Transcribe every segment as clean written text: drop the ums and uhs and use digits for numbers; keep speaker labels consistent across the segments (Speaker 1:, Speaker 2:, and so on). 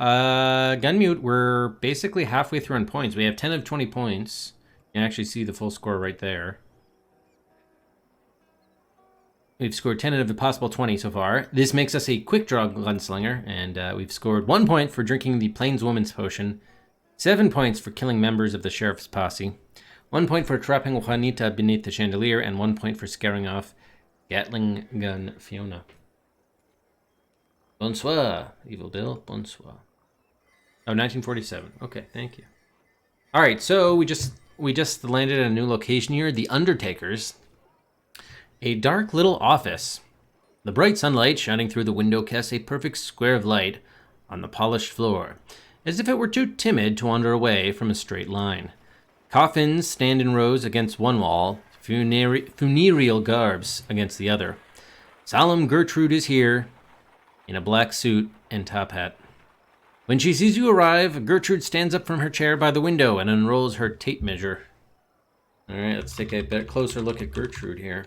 Speaker 1: Gunmute, we're basically halfway through on points. We have 10 of 20 points. You can actually see the full score right there. We've scored 10 out of the possible 20 so far. This makes us a quick draw gunslinger, and we've scored 1 point for drinking the Plainswoman's Potion, 7 points for killing members of the Sheriff's Posse, 1 point for trapping Juanita beneath the chandelier, and 1 point for scaring off Gatling Gun Fiona. Bonsoir, Evil Bill. Bonsoir. Oh, 1947. Okay, thank you. All right, so we just landed at a new location here, the Undertakers. A dark little office. The bright sunlight shining through the window casts a perfect square of light on the polished floor, as if it were too timid to wander away from a straight line. Coffins stand in rows against one wall, funereal garbs against the other. Solemn Gertrude is here, in a black suit and top hat. When she sees you arrive, Gertrude stands up from her chair by the window and unrolls her tape measure. All right, let's take a bit closer look at Gertrude here.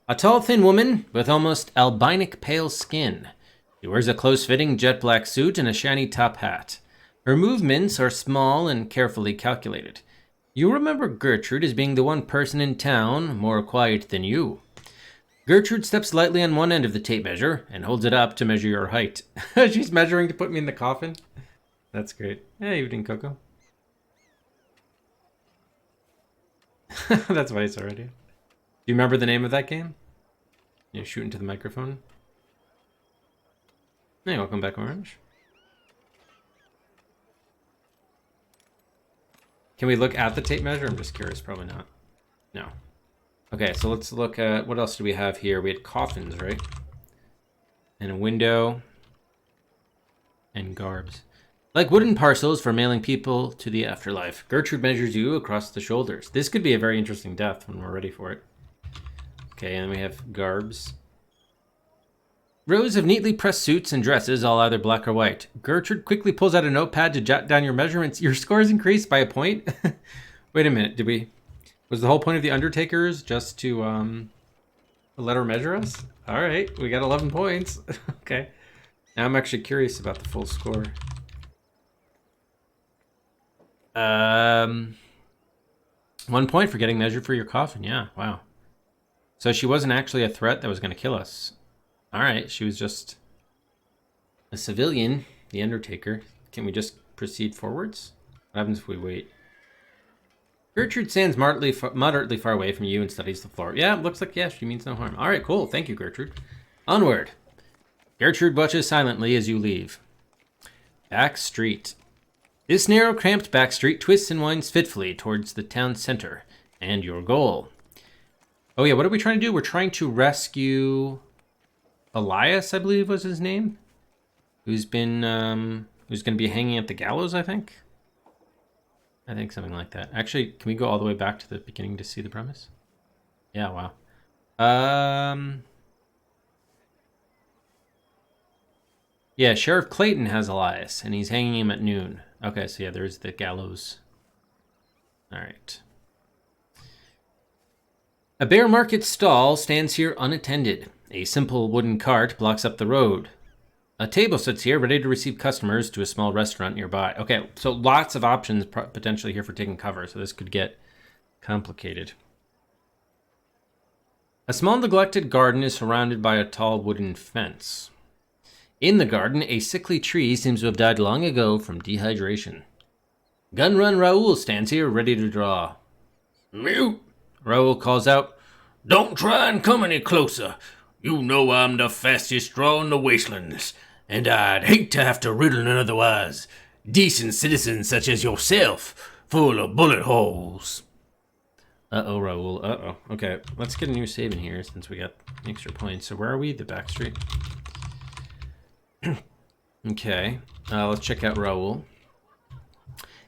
Speaker 1: A tall, thin woman with almost albinic pale skin. She wears a close-fitting jet black suit and a shiny top hat. Her movements are small and carefully calculated. You remember Gertrude as being the one person in town more quiet than you. Gertrude steps lightly on one end of the tape measure and holds it up to measure your height. She's measuring to put me in the coffin. That's great. Hey, evening, Coco. That's nice already. Do you remember the name of that game? You shoot into the microphone. Hey, welcome back, Orange. Can we look at the tape measure? I'm just curious. Probably not. No. Okay, so let's look at... What else do we have here? We had coffins, right? And a window. And garbs. Like wooden parcels for mailing people to the afterlife, Gertrude measures you across the shoulders. This could be a very interesting death when we're ready for it. Okay, and we have garbs. Rows of neatly pressed suits and dresses, all either black or white. Gertrude quickly pulls out a notepad to jot down your measurements. Your score is increased by a point? Wait a minute, was the whole point of the Undertakers just to let her measure us? All right, we got 11 points. Okay. Now I'm actually curious about the full score. 1 point for getting measured for your coffin. Yeah, wow. So she wasn't actually a threat that was going to kill us. All right, she was just a civilian, the Undertaker. Can we just proceed forwards? What happens if we wait? Gertrude stands moderately far away from you and studies the floor. Yeah, looks like, yeah, she means no harm. All right, cool. Thank you, Gertrude. Onward. Gertrude watches silently as you leave. Back street. This narrow, cramped back street twists and winds fitfully towards the town center and your goal. Oh yeah, what are we trying to do? We're trying to rescue Elias, I believe was his name, who's going to be hanging at the gallows, I think something like that. Actually, can we go all the way back to the beginning to see the premise? Yeah, wow. Yeah, Sheriff Clayton has Elias, and he's hanging him at noon. Okay, so yeah, there's the gallows. All right. A bear market stall stands here unattended. A simple wooden cart blocks up the road. A table sits here ready to receive customers to a small restaurant nearby. Okay, so lots of options potentially here for taking cover, so this could get complicated. A small neglected garden is surrounded by a tall wooden fence. In the garden, a sickly tree seems to have died long ago from dehydration. Gun Run Raoul stands here ready to draw.
Speaker 2: Mute!
Speaker 1: Raoul calls out,
Speaker 2: Don't try and come any closer. You know I'm the fastest draw in the wastelands, and I'd hate to have to riddle an otherwise decent citizen such as yourself full of bullet holes.
Speaker 1: Uh-oh, Raoul, uh-oh. Okay, let's get a new save in here since we got extra points. So where are we? The back street? Okay, let's check out Raoul.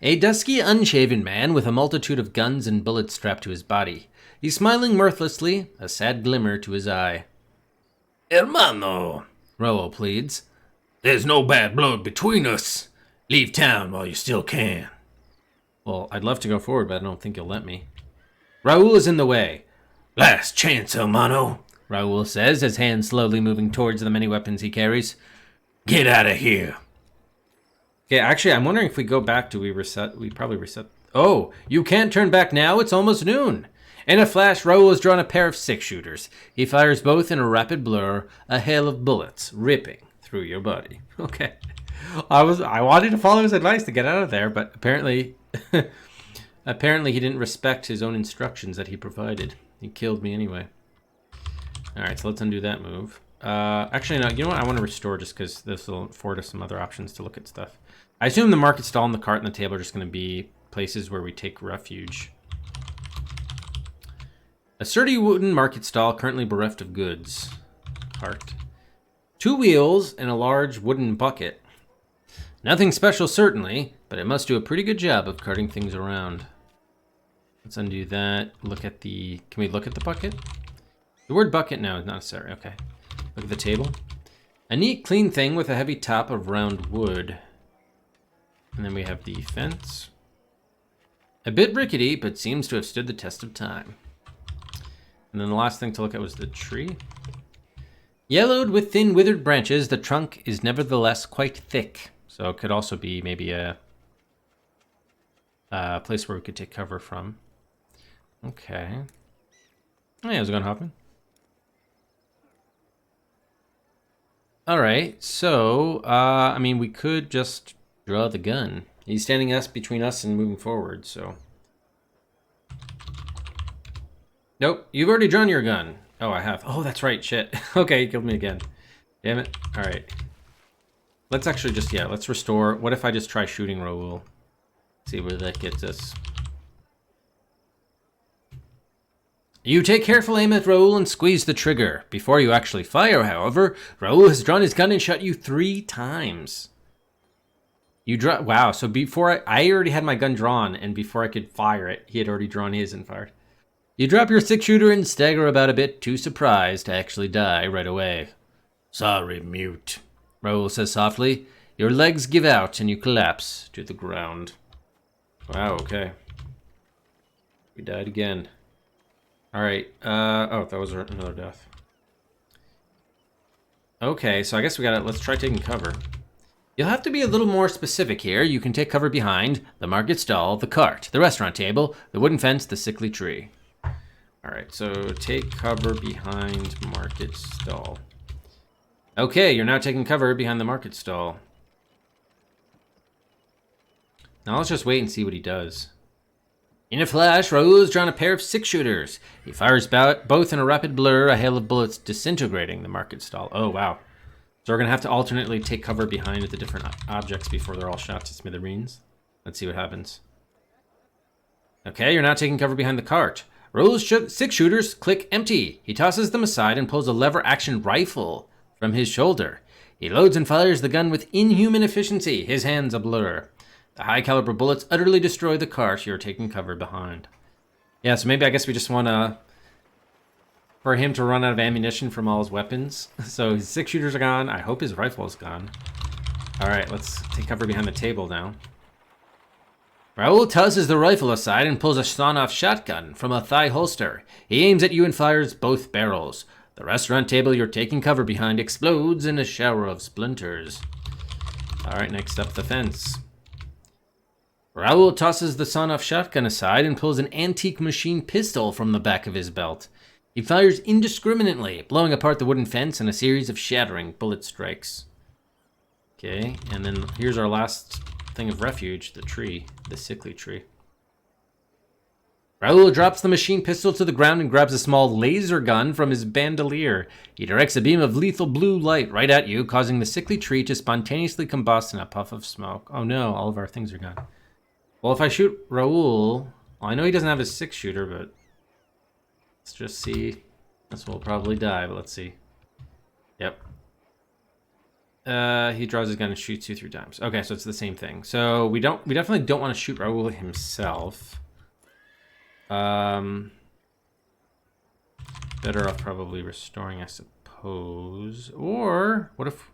Speaker 1: A dusky, unshaven man with a multitude of guns and bullets strapped to his body. He's smiling mirthlessly, a sad glimmer to his eye.
Speaker 2: Hermano,
Speaker 1: Raoul pleads.
Speaker 2: There's no bad blood between us. Leave town while you still can.
Speaker 1: Well, I'd love to go forward, but I don't think you'll let me. Raoul is in the way.
Speaker 2: Last chance, hermano,
Speaker 1: Raoul says, his hand slowly moving towards the many weapons he carries.
Speaker 2: Get out of here.
Speaker 1: Okay, actually, I'm wondering if we go back, do we reset? We probably reset. Oh, you can't turn back now. It's almost noon. In a flash, Raoul has drawn a pair of six-shooters. He fires both in a rapid blur, a hail of bullets ripping through your body. Okay. I wanted to follow his advice to get out of there, but apparently apparently he didn't respect his own instructions that he provided. He killed me anyway. Alright, so let's undo that move. Actually, no, you know what? I want to restore just because this will afford us some other options to look at stuff. I assume the market stall and the cart and the table are just going to be places where we take refuge. A sturdy wooden market stall currently bereft of goods. Cart. 2 wheels and a large wooden bucket. Nothing special, certainly, but it must do a pretty good job of carting things around. Let's undo that. Look at the... Can we look at the bucket? The word bucket now is not necessary. Okay. Look at the table. A neat, clean thing with a heavy top of round wood. And then we have the fence. A bit rickety, but seems to have stood the test of time. And then the last thing to look at was the tree. Yellowed with thin, withered branches, the trunk is nevertheless quite thick. So it could also be maybe a place where we could take cover from. Okay. Oh, yeah, how's it going, Hoffman? All right, so, I mean, we could just draw the gun. He's standing between us and moving forward, so. Nope, you've already drawn your gun. Oh, I have. Oh, that's right, shit. Okay, he killed me again. Damn it. All right. Let's actually just, yeah, let's restore. What if I just try shooting Raoul? See where that gets us. You take careful aim at Raoul and squeeze the trigger. Before you actually fire, however, Raoul has drawn his gun and shot you 3 times. You draw. Wow, so before I already had my gun drawn, and before I could fire it, he had already drawn his and fired. You drop your 6-shooter and stagger about a bit, too surprised to actually die right away.
Speaker 2: Sorry, mute.
Speaker 1: Raoul says softly. Your legs give out and you collapse to the ground. Wow, okay. We died again. Alright, oh, that was another death. Okay, so I guess we gotta, let's try taking cover. You'll have to be a little more specific here. You can take cover behind the market stall, the cart, the restaurant table, the wooden fence, the sickly tree. Alright, so take cover behind market stall. Okay, you're now taking cover behind the market stall. Now let's just wait and see what he does. In a flash, Raoul has drawn a pair of 6-shooters. He fires both in a rapid blur, a hail of bullets disintegrating the market stall. Oh, wow. So we're going to have to alternately take cover behind the different objects before they're all shot to smithereens. Let's see what happens. Okay, you're now taking cover behind the cart. Raoul's 6-shooters click empty. He tosses them aside and pulls a lever-action rifle from his shoulder. He loads and fires the gun with inhuman efficiency, his hands a blur. The high-caliber bullets utterly destroy the cart you're taking cover behind. Yeah, so maybe I guess we just want to... for him to run out of ammunition from all his weapons. So his 6-shooters are gone. I hope his rifle is gone. Alright, let's take cover behind the table now. Raoul tosses the rifle aside and pulls a sawn-off shotgun from a thigh holster. He aims at you and fires both barrels. The restaurant table you're taking cover behind explodes in a shower of splinters. Alright, next up, the fence. Raoul tosses the sawn-off shotgun aside and pulls an antique machine pistol from the back of his belt. He fires indiscriminately, blowing apart the wooden fence in a series of shattering bullet strikes. Okay, and then here's our last thing of refuge, the tree, the sickly tree. Raoul drops the machine pistol to the ground and grabs a small laser gun from his bandolier. He directs a beam of lethal blue light right at you, causing the sickly tree to spontaneously combust in a puff of smoke. Oh no, all of our things are gone. Well, if I shoot Raoul... Well, I know he doesn't have his 6-shooter, but... let's just see. This will probably die, but let's see. Yep. He draws his gun and shoots you 3 times. Okay, so it's the same thing. So we definitely don't want to shoot Raoul himself. Better off probably restoring, I suppose. Or what if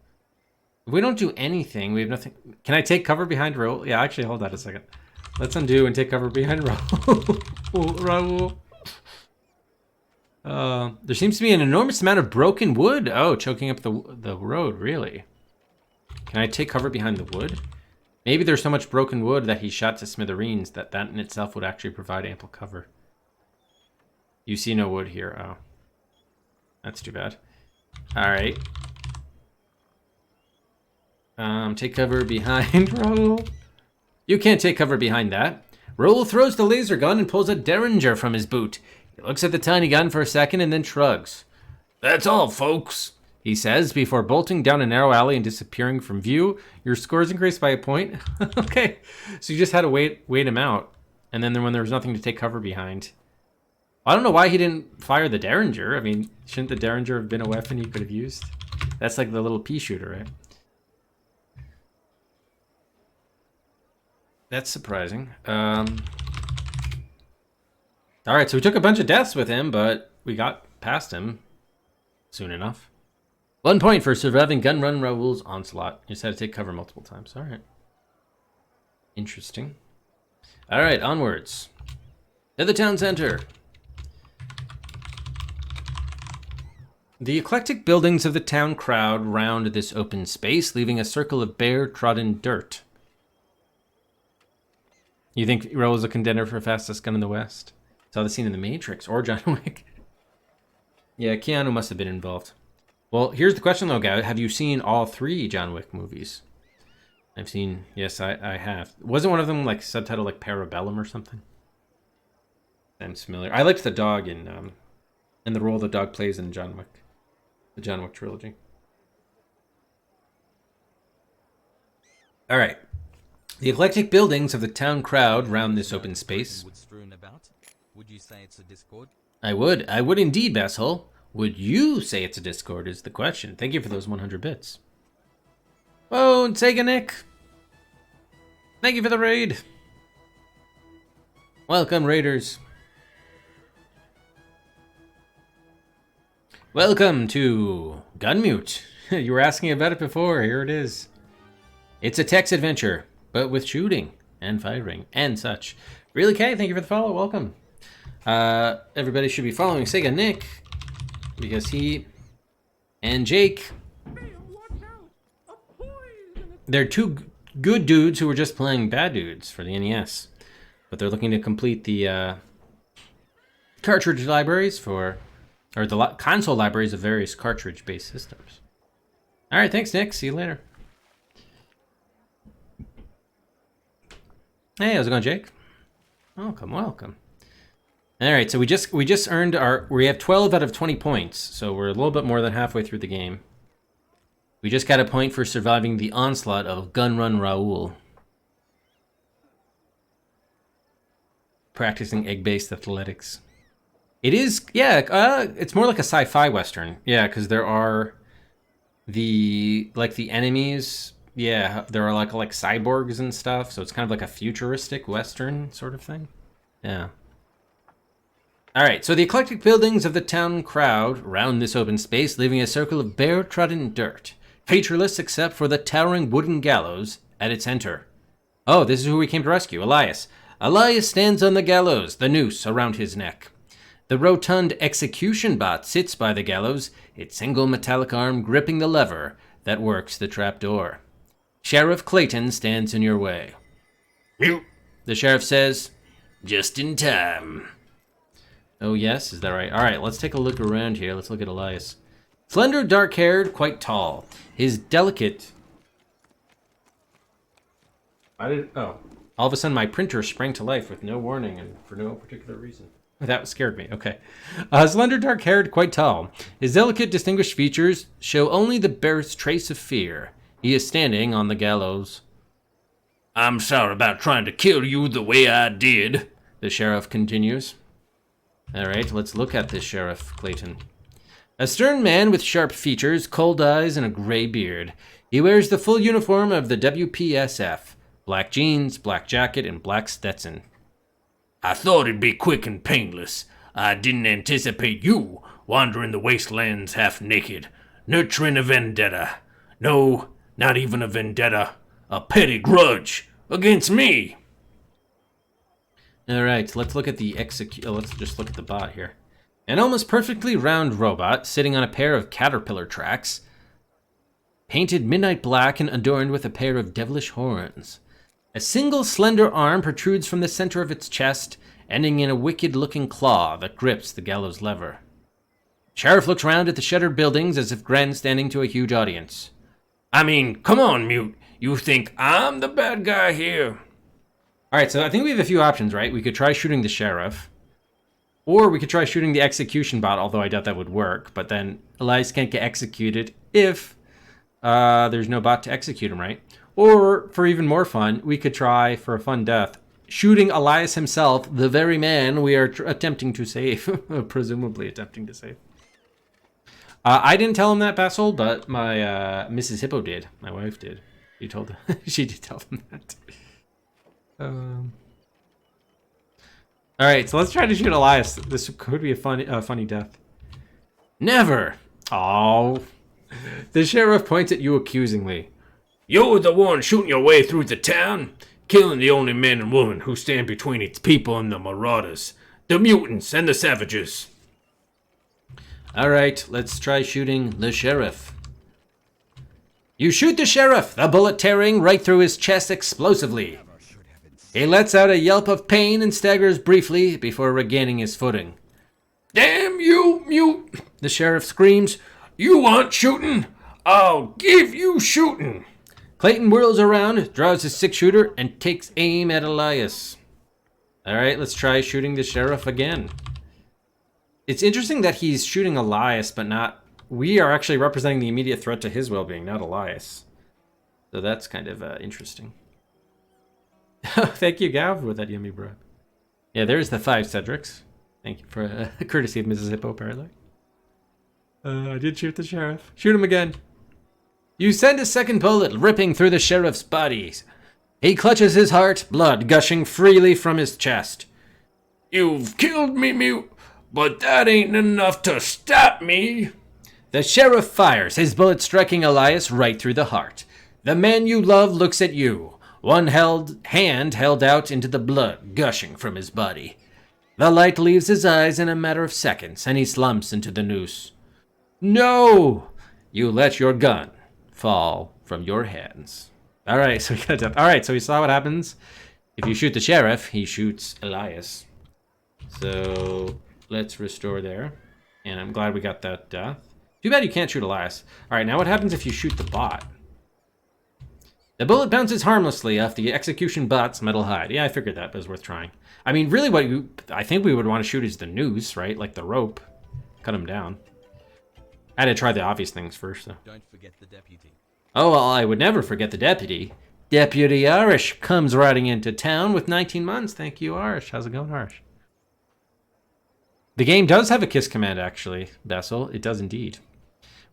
Speaker 1: we don't do anything? We have nothing. Can I take cover behind Raoul? Yeah, actually, hold on a second. Let's undo and take cover behind Raoul. There seems to be an enormous amount of broken wood. Oh, choking up the road, really? Can I take cover behind the wood? Maybe there's so much broken wood that he shot to smithereens that in itself would actually provide ample cover. You see no wood here. Oh. That's too bad. Alright. Take cover behind Raoul. You can't take cover behind that. Raoul throws the laser gun and pulls a Derringer from his boot. He looks at the tiny gun for a second and then shrugs.
Speaker 2: That's all, folks,
Speaker 1: he says before bolting down a narrow alley and disappearing from view. Your score is increased by a point. Okay, so you just had to wait him out, and then when there was nothing to take cover behind. I don't know why he didn't fire the Derringer. I mean, shouldn't the Derringer have been a weapon he could have used? That's like the little pea shooter, right? That's surprising. All right, so we took a bunch of deaths with him, but we got past him soon enough. 1 point for surviving Gun Run Raoul's onslaught. You just had to take cover multiple times. All right. Interesting. All right, onwards. To the town center. The eclectic buildings of the town crowd round this open space, leaving a circle of bare, trodden dirt. You think Raoul's a contender for fastest gun in the West? Saw the scene in The Matrix or John Wick. Yeah, Keanu must have been involved. Well, here's the question though, guys. Have you seen all 3 John Wick movies? I've seen, yes, I have. Wasn't one of them like subtitled like Parabellum or something? I'm familiar. I liked the dog in the role the dog plays in John Wick. The John Wick trilogy. All right. The eclectic buildings of the town crowd round this open space.
Speaker 3: Would you say it's a discord?
Speaker 1: I would indeed, Basshole. Would you say it's a discord is the question. Thank you for those 100 bits. Oh, and Sega Nick. Thank you for the raid. Welcome, raiders. Welcome to Gunmute. You were asking about it before. Here it is. It's a text adventure, but with shooting and firing and such. Really, Kay, thank you for the follow. Welcome. Everybody should be following Sega Nick because he and Jake, they're 2 good dudes who were just playing bad dudes for the NES, but they're looking to complete the cartridge libraries or the console libraries of various cartridge-based systems. All right, thanks, Nick. See you later. Hey, how's it going, Jake? Welcome. All right, so we just earned we have 12 out of 20 points, so we're a little bit more than halfway through the game. We just got a point for surviving the onslaught of Gun Run Raoul. Practicing egg-based athletics. It is, yeah, it's more like a sci-fi western. Yeah, because there are the enemies, yeah, there are like cyborgs and stuff, so it's kind of like a futuristic western sort of thing. Yeah. All right, so the eclectic buildings of the town crowd round this open space, leaving a circle of bare trodden dirt, featureless except for the towering wooden gallows at its center. Oh, this is who we came to rescue, Elias. Elias stands on the gallows, the noose around his neck. The rotund execution bot sits by the gallows, its single metallic arm gripping the lever that works the trapdoor. Sheriff Clayton stands in your way.
Speaker 2: Mute.
Speaker 1: The sheriff says,
Speaker 2: Just in time.
Speaker 1: Oh yes, is that right? All right, let's take a look around here. Let's look at Elias. Slender, dark-haired, quite tall. His delicate... all of a sudden my printer sprang to life with no warning and for no particular reason. That scared me. Okay. Slender, dark-haired, quite tall. His delicate, distinguished features show only the barest trace of fear. He is standing on the gallows.
Speaker 2: I'm sorry about trying to kill you the way I did,
Speaker 1: the sheriff continues. All right, let's look at this Sheriff Clayton. A stern man with sharp features, cold eyes, and a gray beard. He wears the full uniform of the WPSF. Black jeans, black jacket, and black Stetson.
Speaker 2: I thought it'd be quick and painless. I didn't anticipate you wandering the wastelands half naked, nurturing a vendetta. No, not even a vendetta. A petty grudge against me.
Speaker 1: All right, let's look at the let's just look at the bot here. An almost perfectly round robot sitting on a pair of caterpillar tracks, painted midnight black and adorned with a pair of devilish horns. A single slender arm protrudes from the center of its chest, ending in a wicked-looking claw that grips the gallows lever. Sheriff looks round at the shuttered buildings as if grandstanding to a huge audience.
Speaker 2: I mean, come on, Mute. You think I'm the bad guy here?
Speaker 1: All right, so I think we have a few options, right? We could try shooting the sheriff, or we could try shooting the execution bot, although I doubt that would work. But then Elias can't get executed if there's no bot to execute him, right? Or, for even more fun, we could try, for a fun death, shooting Elias himself, the very man we are attempting to save. Presumably attempting to save. I didn't tell him that, Basil, but my Mrs. Hippo did. My wife did. She did tell him that. All right, so let's try to shoot Elias. This could be a funny death. Never! Oh. The sheriff points at you accusingly.
Speaker 2: You're the one shooting your way through the town, killing the only men and women who stand between its people and the marauders, the mutants and the savages.
Speaker 1: All right, let's try shooting the sheriff. You shoot the sheriff, the bullet tearing right through his chest explosively. He lets out a yelp of pain and staggers briefly before regaining his footing.
Speaker 2: Damn you, Mute!
Speaker 1: The sheriff screams.
Speaker 2: You want shooting? I'll give you shooting!
Speaker 1: Clayton whirls around, draws his six-shooter, and takes aim at Elias. All right, let's try shooting the sheriff again. It's interesting that he's shooting Elias, but not... We are actually representing the immediate threat to his well-being, not Elias. So that's kind of interesting. Thank you, Gav, with that yummy bread. Yeah, there's the 5 Cedrics. Thank you for courtesy of Mrs. Hippo, apparently. I did shoot the sheriff. Shoot him again. You send a second bullet ripping through the sheriff's body. He clutches his heart, blood gushing freely from his chest.
Speaker 2: You've killed me, Mute, but that ain't enough to stop me.
Speaker 1: The sheriff fires, his bullet striking Elias right through the heart. The man you love looks at you, one hand held out into the blood gushing from his body. The light leaves his eyes in a matter of seconds, and he slumps into the noose. No! You let your gun fall from your hands. All right, so we got death. All right, so we saw what happens. If you shoot the sheriff, he shoots Elias. So let's restore there. And I'm glad we got that death. Too bad you can't shoot Elias. All right, now what happens if you shoot the bot? The bullet bounces harmlessly off the execution bot's metal hide. Yeah, I figured that, but it was worth trying. I mean, really I think we would want to shoot is the noose, right? Like the rope. Cut him down. I had to try the obvious things first, though.
Speaker 3: Don't forget the deputy.
Speaker 1: Oh, well, I would never forget the deputy. Deputy Arish comes riding into town with 19 months. Thank you, Arish. How's it going, Arish? The game does have a kiss command, actually, Bessel. It does indeed.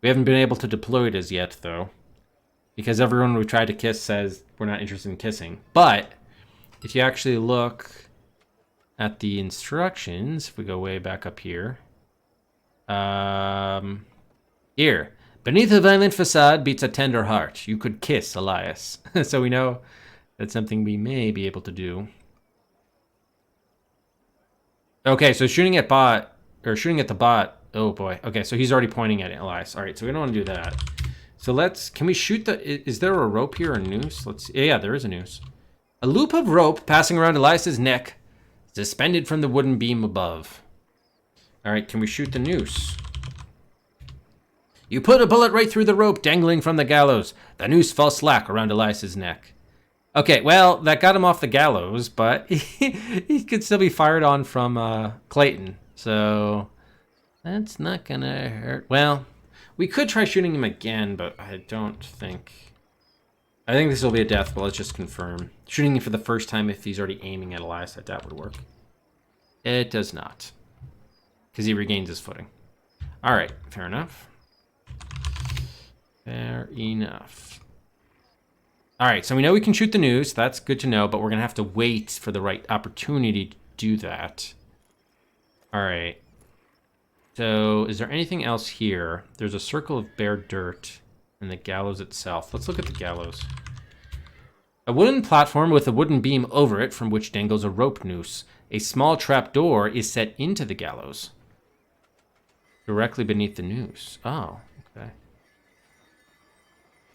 Speaker 1: We haven't been able to deploy it as yet, though, because everyone we tried to kiss says we're not interested in kissing. But if you actually look at the instructions, if we go way back up here, here, beneath a violent facade beats a tender heart. You could kiss Elias. So we know that's something we may be able to do. Okay, so shooting at the bot. Oh boy. Okay, so he's already pointing at Elias. All right, so we don't want to do that. So can we shoot is there a rope here or a noose? Let's see. Yeah, there is a noose. A loop of rope passing around Elias's neck, suspended from the wooden beam above. All right, can we shoot the noose? You put a bullet right through the rope dangling from the gallows. The noose falls slack around Elias's neck. Okay, well, that got him off the gallows, but he could still be fired on from Clayton. So that's not gonna hurt. Well, we could try shooting him again, but I think this will be a death, but let's just confirm. Shooting him for the first time if he's already aiming at Elias, I doubt would work. It does not, because he regains his footing. All right, fair enough. Fair enough. All right, so we know we can shoot the noose. That's good to know, but we're going to have to wait for the right opportunity to do that. All right. So is there anything else here? There's a circle of bare dirt and the gallows itself. Let's look at the gallows. A wooden platform with a wooden beam over it from which dangles a rope noose. A small trap door is set into the gallows, directly beneath the noose. Oh, okay.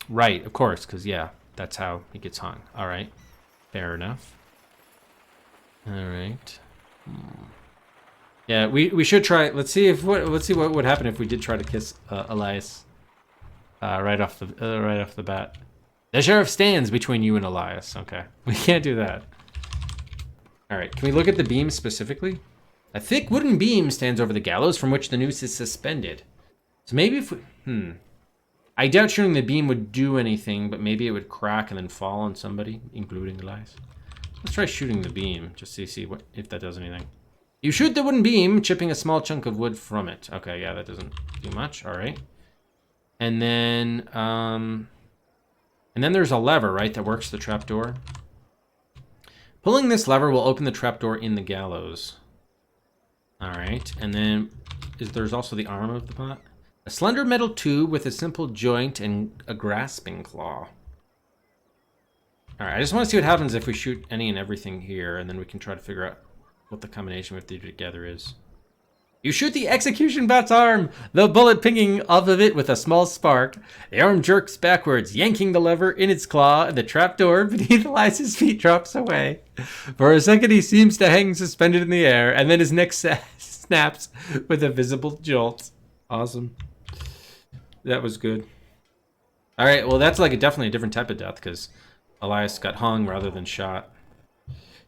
Speaker 1: Right, of course, because, yeah, that's how it gets hung. All right. Fair enough. All right. Yeah, we should try. Let's see what would happen if we did try to kiss Elias right off the bat. The sheriff stands between you and Elias. Okay, we can't do that. All right, can we look at the beam specifically? A thick wooden beam stands over the gallows from which the noose is suspended. So maybe if we, I doubt shooting the beam would do anything, but maybe it would crack and then fall on somebody, including Elias. Let's try shooting the beam, just to see if that does anything. You shoot the wooden beam, chipping a small chunk of wood from it. Okay, yeah, that doesn't do much. All right. And then there's a lever, right, that works the trapdoor. Pulling this lever will open the trapdoor in the gallows. All right, and then there's also the arm of the pot. A slender metal tube with a simple joint and a grasping claw. All right, I just want to see what happens if we shoot any and everything here, and then we can try to figure out what the combination of the two together is. You shoot the execution bat's arm, the bullet pinging off of it with a small spark. The arm jerks backwards, yanking the lever in its claw, and the trapdoor beneath Elias's feet drops away. For a second, he seems to hang suspended in the air, and then his neck snaps with a visible jolt. Awesome. That was good. All right, well, that's like definitely a different type of death, because Elias got hung rather than shot.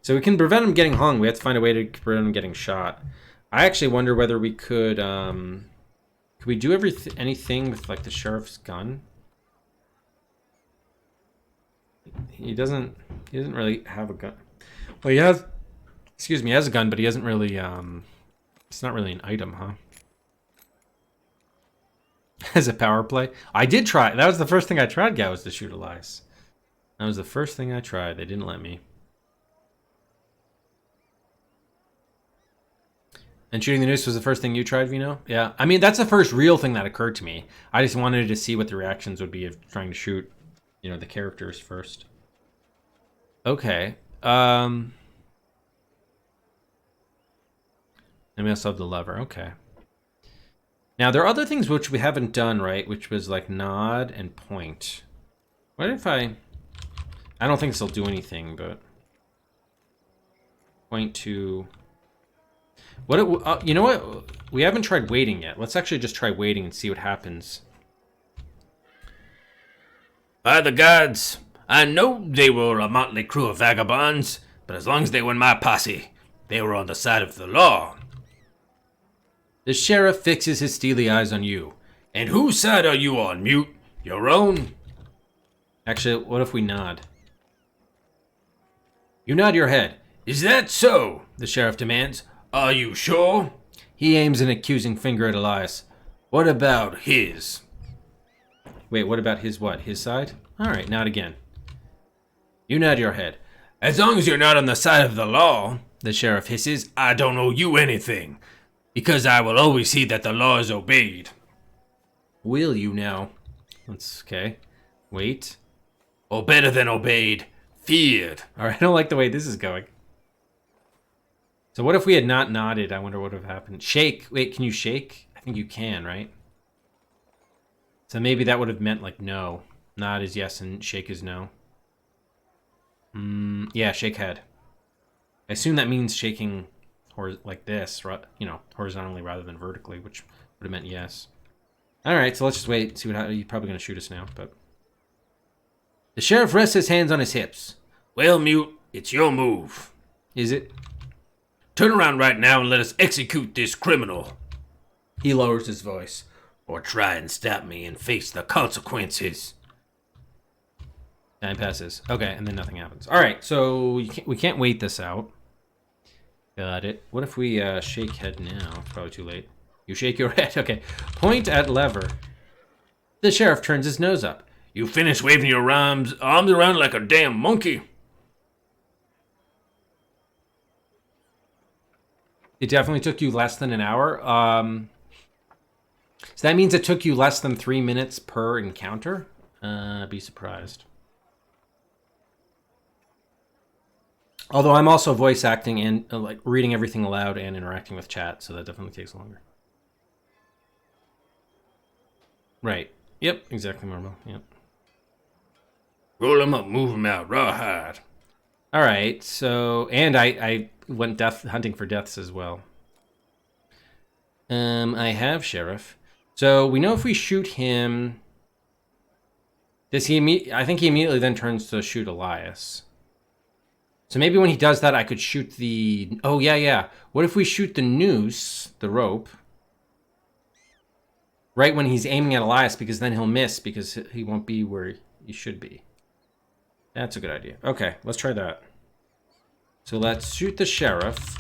Speaker 1: So we can prevent him getting hung. We have to find a way to prevent him getting shot. I actually wonder whether we could we do anything with like the sheriff's gun? He doesn't really have a gun. Well, he has a gun, but he doesn't really it's not really an item, huh? As a power play. I did try. That was the first thing I tried, guy, was to shoot Elias. That was the first thing I tried. They didn't let me. And shooting the noose was the first thing you tried, Vino? Yeah. I mean, that's the first real thing that occurred to me. I just wanted to see what the reactions would be of trying to shoot, the characters first. Okay. And we also have the lever. Okay. Now, there are other things which we haven't done, right? Which was like nod and point. What if I don't think this will do anything, but point to... you know what? We haven't tried waiting yet. Let's actually just try waiting and see what happens.
Speaker 2: By the gods, I know they were a motley crew of vagabonds, but as long as they were in my posse, they were on the side of the law.
Speaker 1: The sheriff fixes his steely eyes on you.
Speaker 2: And whose side are you on, Mute? Your own?
Speaker 1: Actually, what if we nod? You nod your head.
Speaker 2: Is that so? The sheriff demands. Are you sure?
Speaker 1: He aims an accusing finger at Elias.
Speaker 2: What about his?
Speaker 1: Wait, what about his what? His side? All right, nod again. You nod your head.
Speaker 2: As long as you're not on the side of the law, the sheriff hisses, I don't owe you anything, because I will always see that the law is obeyed.
Speaker 1: Will you now? That's okay. Wait.
Speaker 2: Or better than obeyed, feared.
Speaker 1: All right, I don't like the way this is going. So what if we had not nodded? I wonder what would have happened. Shake. Wait, can you shake? I think you can, right? So maybe that would have meant like no. Nod is yes and shake is no. Yeah, shake head. I assume that means shaking like this, horizontally rather than vertically, which would have meant yes. All right, so let's just wait. See what he's probably going to shoot us now, but... The sheriff rests his hands on his hips.
Speaker 2: Well, Mute, it's your move.
Speaker 1: Is it?
Speaker 2: Turn around right now and let us execute this criminal.
Speaker 1: He lowers his voice.
Speaker 2: Or try and stop me and face the consequences.
Speaker 1: Time passes. Okay, and then nothing happens. All right, so we can't wait this out. Got it. What if we shake head now? It's probably too late. You shake your head. Okay. Point at lever. The sheriff turns his nose up.
Speaker 2: You finish waving your arms around like a damn monkey.
Speaker 1: It definitely took you less than an hour. So that means it took you less than 3 minutes per encounter? Be surprised. Although I'm also voice acting and like reading everything aloud and interacting with chat, so that definitely takes longer. Right. Yep, exactly, Marvel. Yep.
Speaker 2: Roll him up, move him out, rawhide.
Speaker 1: All right, so and I went hunting for deaths as well. I have sheriff, so we know if we shoot him, does he? I think he immediately then turns to shoot Elias. So maybe when he does that, I could shoot the. Oh yeah. What if we shoot the noose, the rope, right when he's aiming at Elias, because then he'll miss because he won't be where he should be. That's a good idea. Okay, let's try that. So let's shoot the sheriff.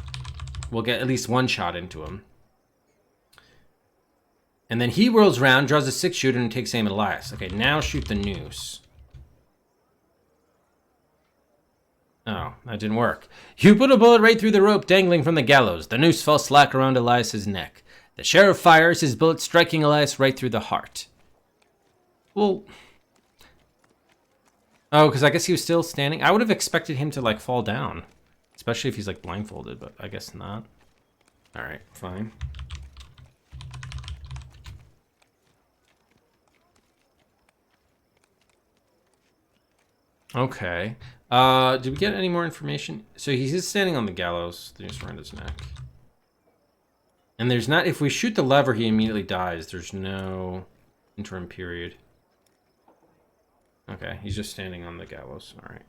Speaker 1: We'll get at least one shot into him. And then he whirls around, draws a 6-shooter, and takes aim at Elias. Okay, now shoot the noose. Oh, that didn't work. You put a bullet right through the rope dangling from the gallows. The noose fell slack around Elias's neck. The sheriff fires, his bullet striking Elias right through the heart. Well... Oh, because I guess he was still standing. I would have expected him to, like, fall down. Especially if he's, like, blindfolded, but I guess not. Alright, fine. Okay. Did we get any more information? So he's standing on the gallows. The noose around his neck. And there's not... If we shoot the lever, he immediately dies. There's no interim period. Okay, he's just standing on the gallows. All right.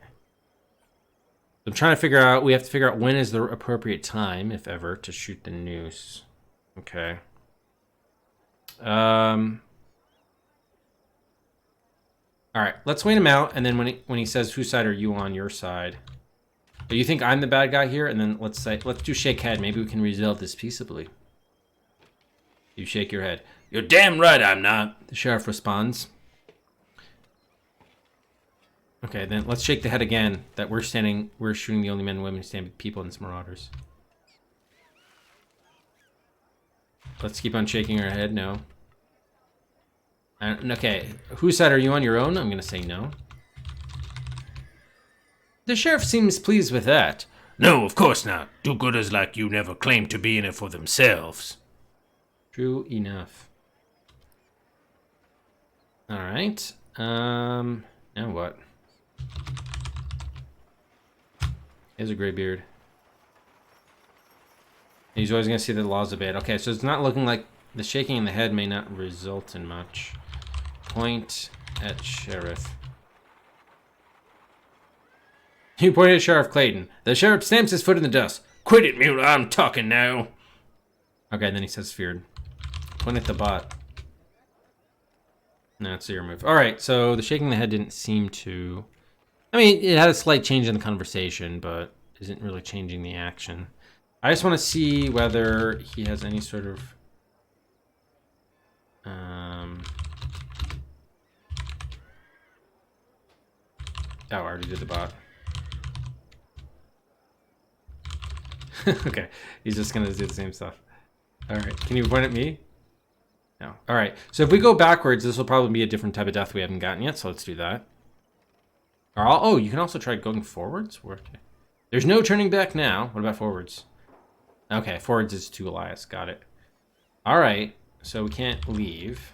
Speaker 1: I'm trying to figure out... We have to figure out when is the appropriate time, if ever, to shoot the noose. Okay. All right, let's wait him out, and then when he says, whose side are you on, your side? Do you think I'm the bad guy here? And then let's do shake head. Maybe we can resolve this peaceably. You shake your head.
Speaker 2: You're damn right I'm not.
Speaker 1: The sheriff responds. Okay, then let's shake the head again. That we're shooting the only men and women who stand with people and marauders. Let's keep on shaking our head. No. Okay, whose side are you on, your own? I'm going to say no. The sheriff seems pleased with that.
Speaker 2: No, of course not. Do-gooders like you never claim to be in it for themselves.
Speaker 1: True enough. All right. Now what? He has a gray beard. He's always going to see the laws of bad. Okay, so it's not looking like the shaking in the head may not result in much. Point at sheriff. You pointed at Sheriff Clayton. The sheriff stamps his foot in the dust.
Speaker 2: Quit it, mule. I'm talking now.
Speaker 1: Okay, then he says feared. Point at the bot. No, it's your move. All right, so the shaking the head didn't seem to... I mean, it had a slight change in the conversation, but isn't really changing the action. I just want to see whether he has any sort of... Oh, I already did the bot. Okay, he's just going to do the same stuff. All right, can you point at me? No. All right, so if we go backwards, this will probably be a different type of death we haven't gotten yet, so let's do that. Oh, you can also try going forwards? Okay. There's no turning back now. What about forwards? Okay, forwards is to Elias. Got it. All right, so we can't leave.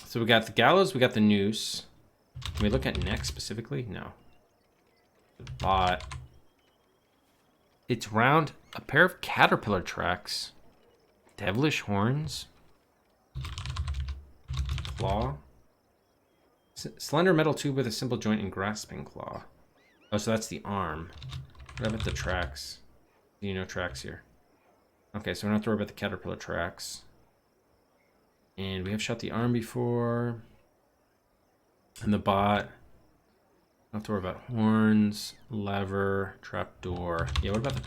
Speaker 1: So we got the gallows, we got the noose. Can we look at neck specifically? No. The bot. It's round. A pair of caterpillar tracks. Devilish horns. Claw. Slender metal tube with a simple joint and grasping claw. Oh, so that's the arm. What about the tracks? You know tracks here. Okay, so we don't have to worry about the caterpillar tracks. And we have shot the arm before. And the bot. Don't have to worry about horns, lever, trapdoor. Yeah, what about the...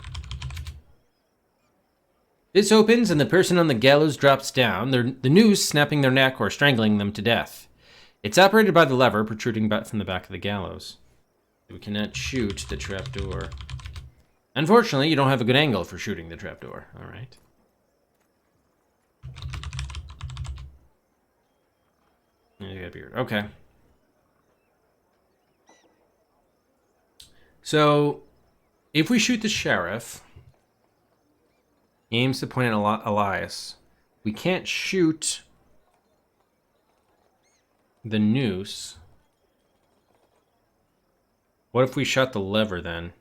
Speaker 1: This opens and the person on the gallows drops down, the noose snapping their neck or strangling them to death. It's operated by the lever protruding back from the back of the gallows. We cannot shoot the trapdoor. Unfortunately, you don't have a good angle for shooting the trapdoor. All right. You got beard. Okay. So, if we shoot the sheriff, he aims to point at Elias. We can't shoot the noose. What if we shot the lever then?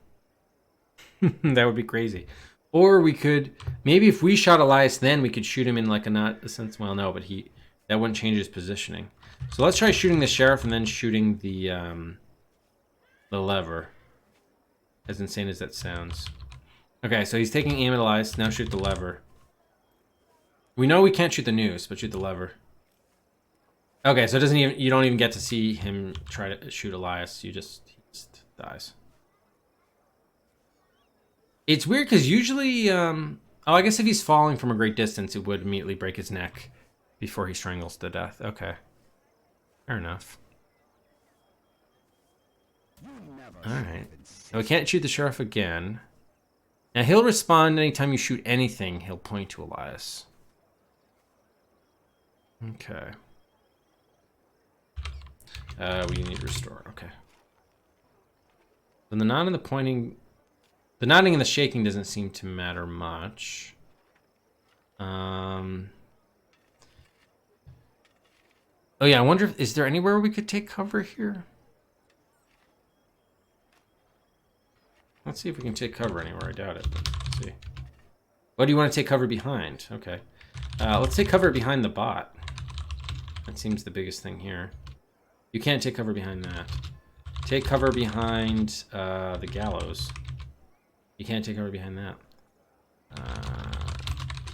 Speaker 1: That would be crazy. Or we could, maybe if we shot Elias then, we could shoot him in like a not a sense. Well, no, but that wouldn't change his positioning. So let's try shooting the sheriff and then shooting the lever. As insane as that sounds. Okay, so he's taking aim at Elias. Now shoot the lever. We know we can't shoot the noose, but shoot the lever. Okay, so it doesn't even, you don't even get to see him try to shoot Elias. He just dies. It's weird because usually, oh, I guess if he's falling from a great distance, it would immediately break his neck before he strangles to death. Okay, fair enough. All right, now we can't shoot the sheriff again. Now he'll respond anytime you shoot anything. He'll point to Elias. Okay. We need to restore. Okay. Then the nod and the pointing, the nodding and the shaking doesn't seem to matter much. Oh yeah, I wonder if, is there anywhere we could take cover here? Let's see if we can take cover anywhere. I doubt it, but let's see. What do you want to take cover behind? Okay. Let's take cover behind the bot. That seems the biggest thing here. You can't take cover behind that. Take cover behind the gallows. You can't take cover behind that.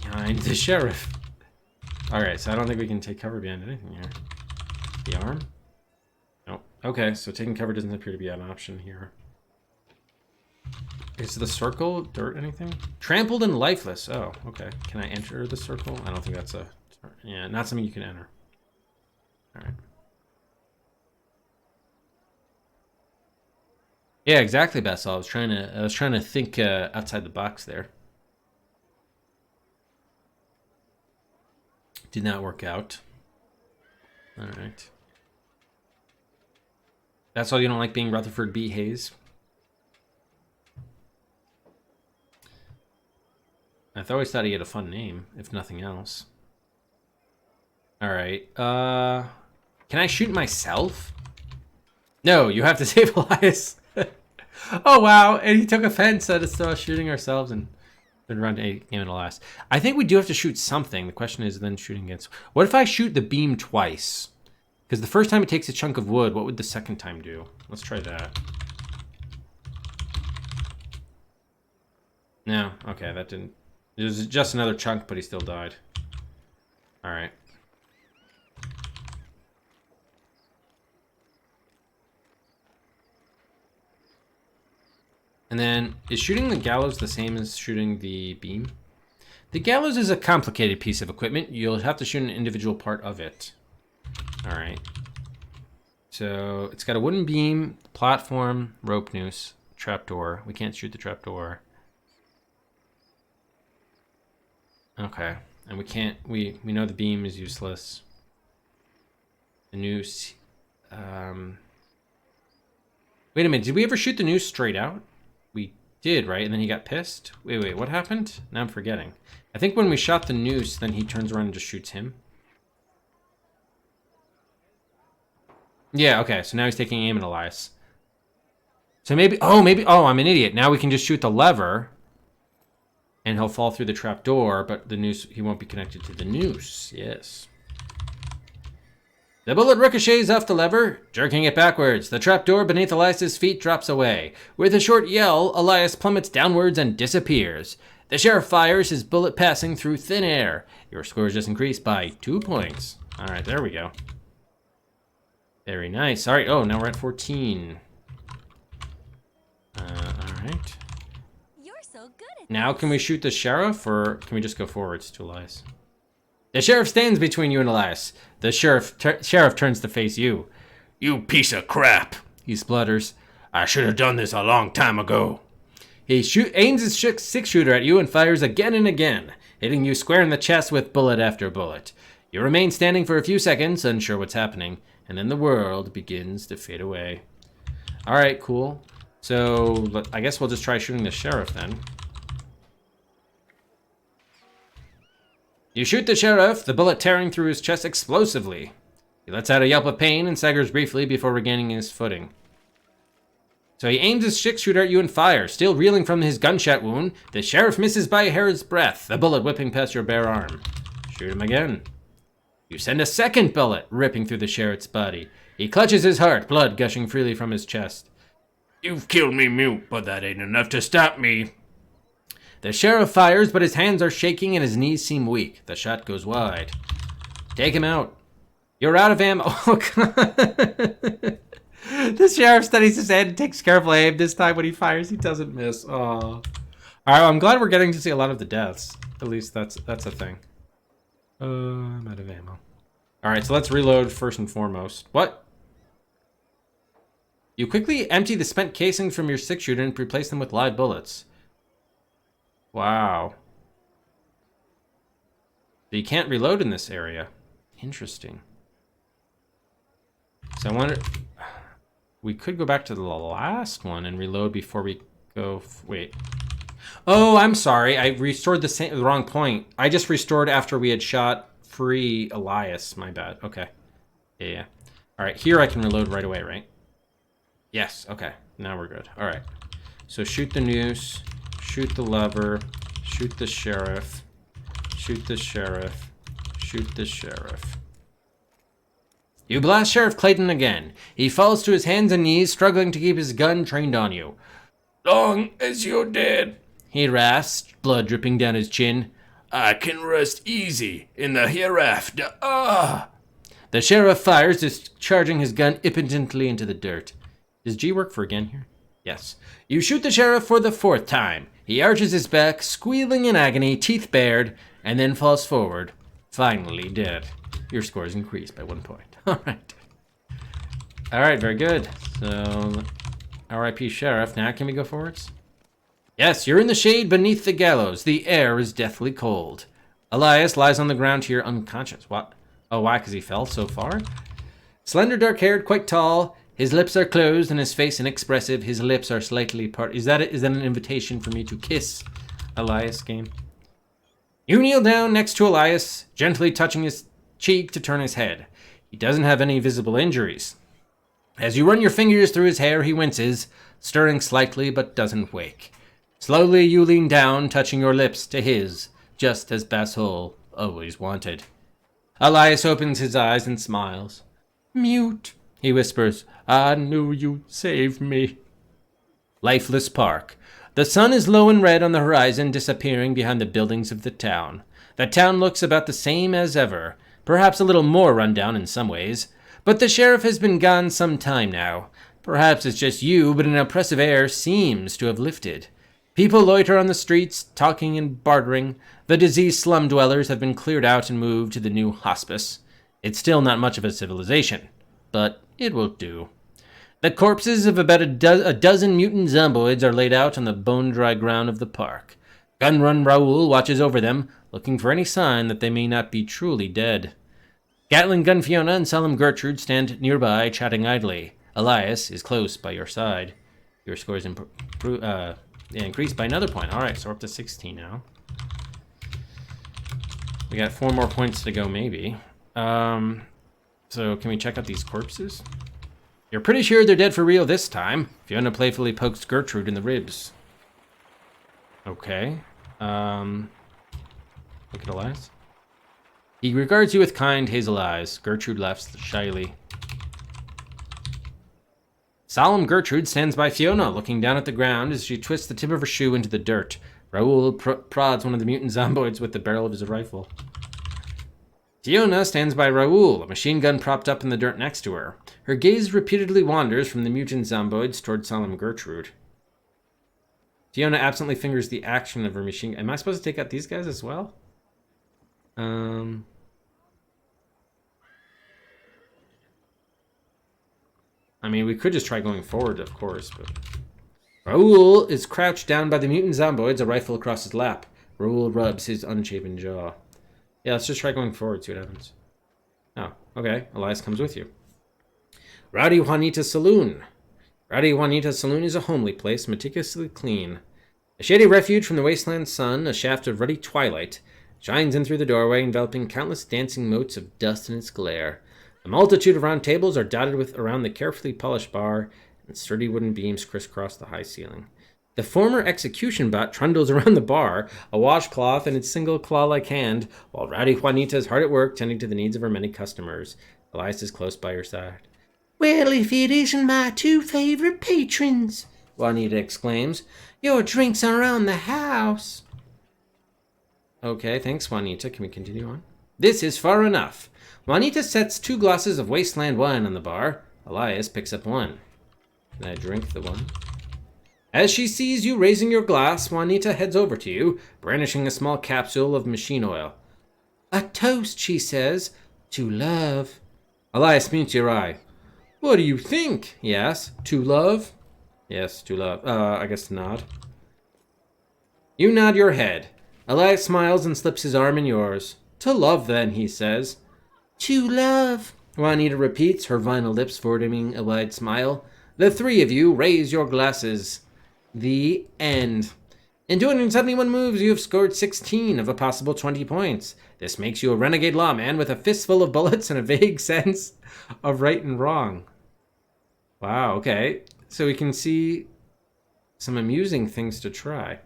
Speaker 1: Behind the sheriff. Alright, so I don't think we can take cover behind anything here. The arm? Nope. Okay, so taking cover doesn't appear to be an option here. Is the circle dirt anything? Trampled and lifeless. Oh, okay. Can I enter the circle? I don't think that's a... Yeah, not something you can enter. Alright. Yeah, exactly, Bessel. I was trying to think outside the box there. Did not work out. All right. That's all you don't like being Rutherford B. Hayes? I always thought he had a fun name, if nothing else. All right. Can I shoot myself? No, you have to save Elias. Oh wow! And he took offense at us shooting ourselves and then run to game in the last. I think we do have to shoot something. The question is then shooting against. What if I shoot the beam twice? Because the first time it takes a chunk of wood. What would the second time do? Let's try that. No. Okay, that didn't. It was just another chunk, but he still died. All right. And then, is shooting the gallows the same as shooting the beam? The gallows is a complicated piece of equipment. You'll have to shoot an individual part of it. All right. So, it's got a wooden beam, platform, rope noose, trapdoor. We can't shoot the trapdoor. Okay. And we can't, we know the beam is useless. The noose, wait a minute, did we ever shoot the noose straight out? We did, right? And then he got pissed? Wait, what happened? Now I'm forgetting. I think when we shot the noose, then he turns around and just shoots him. Yeah, okay, so now he's taking aim at Elias. So maybe, oh, I'm an idiot. Now we can just shoot the lever, and he'll fall through the trapdoor, but the noose, he won't be connected to the noose. Yes. The bullet ricochets off the lever, jerking it backwards. The trapdoor beneath Elias's feet drops away. With a short yell, Elias plummets downwards and disappears. The sheriff fires, his bullet passing through thin air. Your score is just increased by 2 points. All right, there we go. Very nice. All right, oh, now we're at 14. All right.
Speaker 4: You're so good at
Speaker 1: Now can we shoot the sheriff, or can we just go forwards to Elias? The sheriff stands between you and Elias. The sheriff turns to face you.
Speaker 2: You piece of crap,
Speaker 1: He splutters.
Speaker 2: I should have done this a long time ago.
Speaker 1: He aims his six-shooter at you and fires again and again, hitting you square in the chest with bullet after bullet. You remain standing for a few seconds, unsure what's happening, and then the world begins to fade away. All right, cool. So I guess we'll just try shooting the sheriff then. You shoot the sheriff, the bullet tearing through his chest explosively. He lets out a yelp of pain and staggers briefly before regaining his footing. So he aims his six-shooter at you and fires. Still reeling from his gunshot wound, the sheriff misses by a hair's breadth, the bullet whipping past your bare arm. Shoot him again. You send a second bullet, ripping through the sheriff's body. He clutches his heart, blood gushing freely from his chest.
Speaker 2: You've killed me, Mute, but that ain't enough to stop me.
Speaker 1: The sheriff fires, but his hands are shaking and his knees seem weak. The shot goes wide. Take him out. You're out of ammo. Oh, God. The sheriff steadies his head and takes careful aim. This time when he fires, he doesn't miss. Oh. All right, well, I'm glad we're getting to see a lot of the deaths. At least that's a thing. I'm out of ammo. All right, so let's reload first and foremost. What? You quickly empty the spent casings from your six-shooter and replace them with live bullets. Wow. So you can't reload in this area. Interesting. So I wonder... We could go back to the last one and reload before we go... Wait. Oh, I'm sorry. I restored the wrong point. I just restored after we had shot free Elias. My bad. Okay. Yeah. All right. Here I can reload right away, right? Yes. Okay. Now we're good. All right. So shoot the noose. Shoot the lever. Shoot the sheriff. Shoot the sheriff. Shoot the sheriff. You blast Sheriff Clayton again. He falls to his hands and knees, struggling to keep his gun trained on you.
Speaker 2: Long as you're dead,
Speaker 1: he rasps, blood dripping down his chin.
Speaker 2: I can rest easy in the hereafter. Ah!
Speaker 1: The sheriff fires, discharging his gun impotently into the dirt. Does G work for again here? Yes. You shoot the sheriff for the fourth time. He arches his back, squealing in agony, teeth bared, and then falls forward, finally dead. Your scores increased by 1 point. All right. All right, very good. So, R.I.P. Sheriff. Now can we go forwards? Yes, you're in the shade beneath the gallows. The air is deathly cold. Elias lies on the ground here unconscious. What? Oh, why? Because he fell so far? Slender, dark-haired, quite tall. His lips are closed and his face inexpressive. His lips are slightly apart. Is that an invitation for me to kiss Elias, game? You kneel down next to Elias, gently touching his cheek to turn his head. He doesn't have any visible injuries. As you run your fingers through his hair, he winces, stirring slightly but doesn't wake. Slowly you lean down, touching your lips to his, just as Basol always wanted. Elias opens his eyes and smiles. Mute, he whispers. I knew you'd save me. Lifeless Park. The sun is low and red on the horizon, disappearing behind the buildings of the town. The town looks about the same as ever, perhaps a little more run down in some ways. But the sheriff has been gone some time now. Perhaps it's just you, but an oppressive air seems to have lifted. People loiter on the streets, talking and bartering. The diseased slum dwellers have been cleared out and moved to the new hospice. It's still not much of a civilization, but it will do. The corpses of about a dozen mutant zomboids are laid out on the bone-dry ground of the park. Gunrun Raoul watches over them, looking for any sign that they may not be truly dead. Gatling Gun Fiona and Solemn Gertrude stand nearby, chatting idly. Elias is close by your side. Your scores increased by another point. All right, so we're up to 16 now. We got 4 more points to go, maybe. So can we check out these corpses? You're pretty sure they're dead for real this time. Fiona playfully pokes Gertrude in the ribs. Okay. Look at Elias. He regards you with kind hazel eyes. Gertrude laughs shyly. Solemn Gertrude stands by Fiona, looking down at the ground as she twists the tip of her shoe into the dirt. Raoul prods one of the mutant zomboids with the barrel of his rifle. Fiona stands by Raoul, a machine gun propped up in the dirt next to her. Her gaze repeatedly wanders from the mutant zomboids toward Solemn Gertrude. Fiona absently fingers the action of her machine gun. Am I supposed to take out these guys as well? I mean, we could just try going forward, of course, but... Raoul is crouched down by the mutant zomboids, a rifle across his lap. Raoul rubs his unshaven jaw. Yeah, let's just try going forward, see what happens. Oh, okay. Elias comes with you. Rowdy Juanita's Saloon. Rowdy Juanita's Saloon is a homely place, meticulously clean. A shady refuge from the wasteland sun, a shaft of ruddy twilight, shines in through the doorway, enveloping countless dancing motes of dust in its glare. A multitude of round tables are dotted around the carefully polished bar, and sturdy wooden beams crisscross the high ceiling. The former execution bot trundles around the bar, a washcloth in its single claw-like hand, while rowdy Juanita is hard at work tending to the needs of her many customers. Elias is close by her side. "Well, if it isn't my two favorite patrons," Juanita exclaims. "Your drinks are on the house." Okay, thanks, Juanita. Can we continue on? This is far enough. Juanita sets 2 glasses of wasteland wine on the bar. Elias picks up one. Can I drink the one? As she sees you raising your glass, Juanita heads over to you, brandishing a small capsule of machine oil. "A toast," she says, "to love." Elias meets your eye. "What do you think?" he asks. "To love?" "Yes, to love. I guess to nod." You nod your head. Elias smiles and slips his arm in yours. "To love, then," he says. "To love," Juanita repeats, her vinyl lips forming a wide smile. The 3 of you raise your glasses. The end. In 271 moves, you have scored 16 of a possible 20 points. This makes you a renegade lawman with a fistful of bullets and a vague sense of right and wrong. Wow, okay. So we can see some amusing things to try.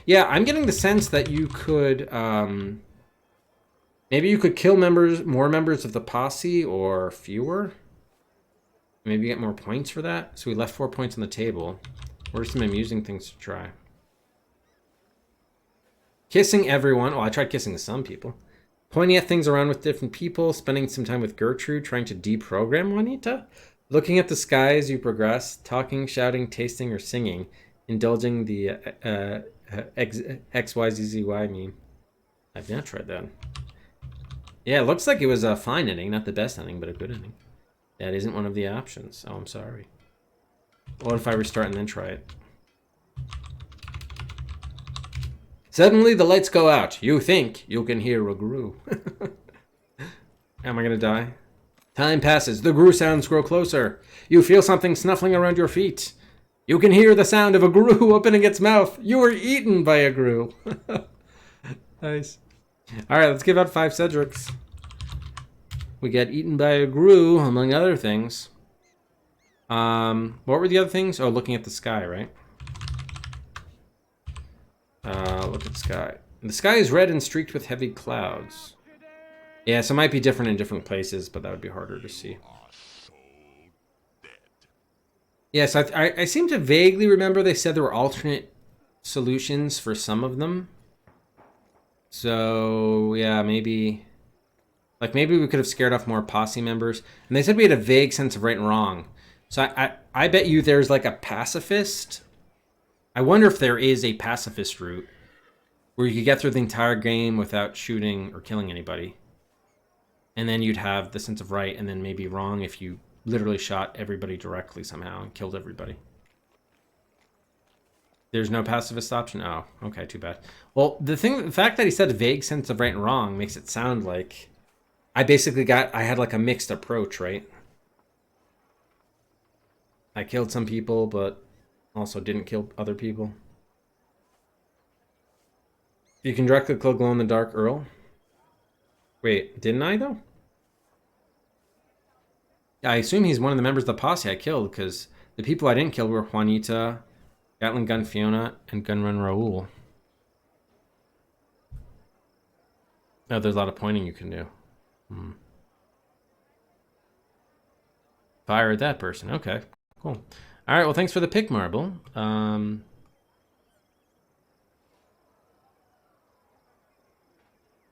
Speaker 1: Yeah, I'm getting the sense that you could, maybe you could kill more members of the posse or fewer. Maybe get more points for that. So we left 4 points on the table. What are some amusing things to try? Kissing everyone. Oh, I tried kissing some people. Pointing at things around with different people. Spending some time with Gertrude, trying to deprogram Juanita. Looking at the sky as you progress. Talking, shouting, tasting, or singing. Indulging the XYZZY meme. I've not tried that. Yeah, it looks like it was a fine ending. Not the best ending, but a good ending. That isn't one of the options. Oh, I'm sorry. What if I restart and then try it? Suddenly the lights go out. You think you can hear a grue. Am I gonna die? Time passes. The grue sounds grow closer. You feel something snuffling around your feet. You can hear the sound of a grue opening its mouth. You were eaten by a grue. Nice. Alright, let's give out 5 Cedrics. We get eaten by a grue, among other things. What were the other things? Oh, looking at the sky, right? Look at the sky. The sky is red and streaked with heavy clouds. Yeah, so it might be different in different places, but that would be harder to see. Yes, I seem to vaguely remember they said there were alternate solutions for some of them. So, yeah, maybe... Like, maybe we could have scared off more posse members. And they said we had a vague sense of right and wrong. So I bet you there's like a pacifist. I wonder if there is a pacifist route where you could get through the entire game without shooting or killing anybody. And then you'd have the sense of right and then maybe wrong if you literally shot everybody directly somehow and killed everybody. There's no pacifist option? Oh, okay, too bad. Well, the fact that he said a vague sense of right and wrong makes it sound like I had like a mixed approach, right? I killed some people, but also didn't kill other people. You can directly kill glow-in-the-dark Earl. Wait, didn't I, though? I assume he's one of the members of the posse I killed, because the people I didn't kill were Juanita, Gatling Gun Fiona, and Gunrun Raoul. Oh, there's a lot of pointing you can do. Fire at that person. Okay, cool. All right, well, thanks for the pick, Marble.